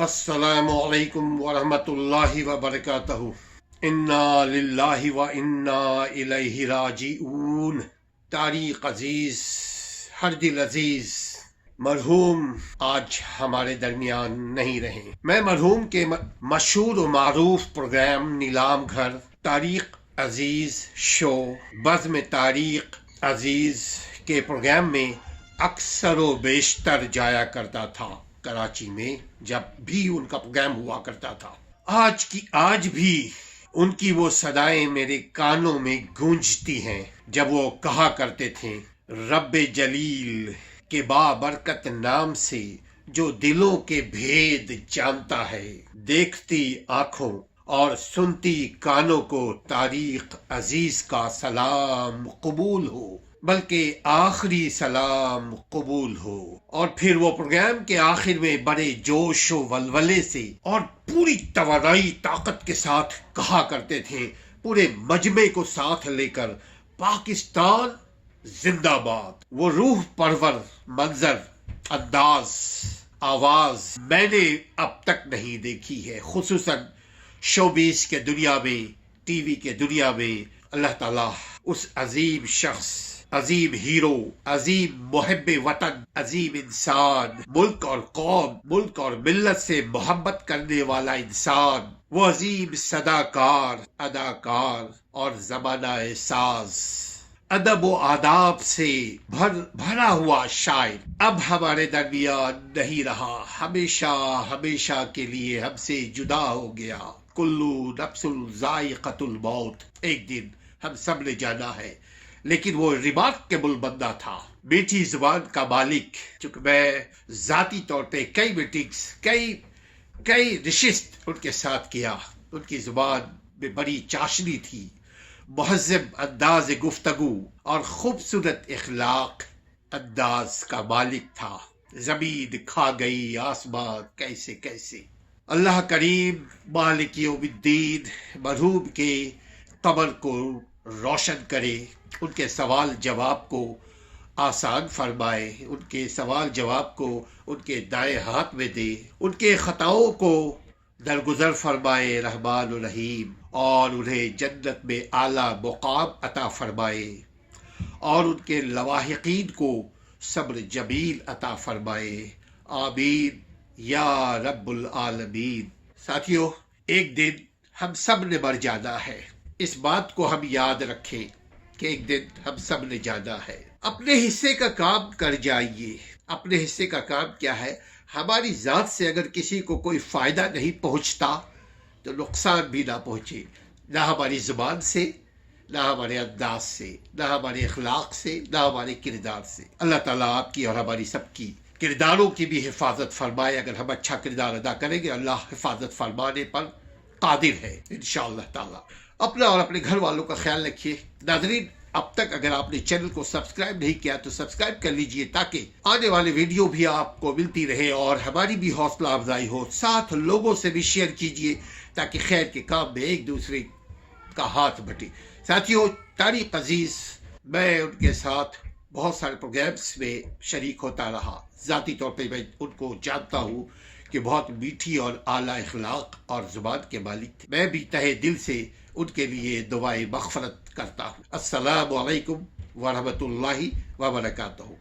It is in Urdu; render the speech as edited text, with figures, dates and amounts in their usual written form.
السلام علیکم ورحمۃ اللہ وبرکاتہ۔ انا للہ و انا الیہ راجعون۔ تاریخ عزیز، ہر دل عزیز مرحوم آج ہمارے درمیان نہیں رہے۔ میں مرحوم کے مشہور و معروف پروگرام نیلام گھر تاریخ عزیز شو بزم تاریخ عزیز کے پروگرام میں اکثر و بیشتر جایا کرتا تھا۔ کراچی میں جب بھی ان کا پروگرام ہوا کرتا تھا، آج بھی ان کی وہ صدائیں میرے کانوں میں گونجتی ہیں جب وہ کہا کرتے تھے، رب جلیل کے بابرکت نام سے جو دلوں کے بھید جانتا ہے، دیکھتی آنکھوں اور سنتی کانوں کو تاریخ عزیز کا سلام قبول ہو، بلکہ آخری سلام قبول ہو۔ اور پھر وہ پروگرام کے آخر میں بڑے جوش و ولولے سے اور پوری توانائی طاقت کے ساتھ کہا کرتے تھے، پورے مجمع کو ساتھ لے کر، پاکستان زندہ باد۔ وہ روح پرور منظر، انداز، آواز میں نے اب تک نہیں دیکھی ہے، خصوصاً شوبیز کے دنیا میں، ٹی وی کے دنیا میں۔ اللہ تعالیٰ اس عظیم شخص، عظیم ہیرو، عظیم محب وطن، عظیم انسان، ملک اور قوم، ملک اور ملت سے محبت کرنے والا انسان، وہ عظیم صداکار، اداکار اور زمانہ ساز، ادب و آداب سے بھرا ہوا شاعر اب ہمارے درمیان نہیں رہا، ہمیشہ کے لیے ہم سے جدا ہو گیا۔ کلو نفس ذائقۃ الموت، ایک دن ہم سب نے جانا ہے، لیکن وہ ریمارکیبل بندہ تھا، میٹھی زبان کا مالک۔ چونکہ میں ذاتی طور پہ کئی میٹنگز، کئی نشست ان کے ساتھ کیا، ان کی زبان میں بڑی چاشنی تھی، مہذب انداز گفتگو اور خوبصورت اخلاق انداز کا مالک تھا۔ زمین کھا گئی آسمان کیسے۔ اللہ کریم مالک یوم الدین مرحوم کے قبر کو روشن کرے، ان کے سوال جواب کو آسان فرمائے، ان کے سوال جواب کو ان کے دائیں ہاتھ میں دے، ان کے خطاؤں کو درگزر فرمائے رحمان الرحیم، اور انہیں جنت میں اعلیٰ مقام عطا فرمائے، اور ان کے لواحقین کو صبر جمیل عطا فرمائے، آمین یا رب العالمین۔ ساتھیو، ایک دن ہم سب نے مر جانا ہے، اس بات کو ہم یاد رکھیں کہ ایک دن ہم سب نے جانا ہے۔ اپنے حصے کا کام کر جائیے۔ اپنے حصے کا کام کیا ہے؟ ہماری ذات سے اگر کسی کو کوئی فائدہ نہیں پہنچتا تو نقصان بھی نہ پہنچے، نہ ہماری زبان سے، نہ ہمارے انداز سے، نہ ہمارے اخلاق سے، نہ ہمارے کردار سے۔ اللہ تعالیٰ آپ کی اور ہماری سب کی کرداروں کی بھی حفاظت فرمائے۔ اگر ہم اچھا کردار ادا کریں گے، اللہ حفاظت فرمانے پر قادر ہے انشاءاللہ تعالیٰ۔ اپنا اور اپنے گھر والوں کا خیال رکھیے۔ ناظرین، اب تک اگر آپ نے چینل کو سبسکرائب نہیں کیا تو سبسکرائب کر لیجئے، تاکہ آنے والے ویڈیو بھی آپ کو ملتی رہے اور ہماری بھی حوصلہ افزائی ہو۔ ساتھ لوگوں سے بھی شیئر کیجئے تاکہ خیر کے کام میں ایک دوسرے کا ہاتھ بٹے۔ ساتھیوں، تاریخ عزیز، میں ان کے ساتھ بہت سارے پروگرامز میں شریک ہوتا رہا۔ ذاتی طور پہ میں ان کو جانتا ہوں کہ بہت میٹھی اور اعلیٰ اخلاق اور زبان کے مالک تھے۔ میں بھی تہہ دل سے ان کے لیے دعائے مغفرت کرتا ہوں۔ السلام علیکم ورحمۃ اللہ وبرکاتہ۔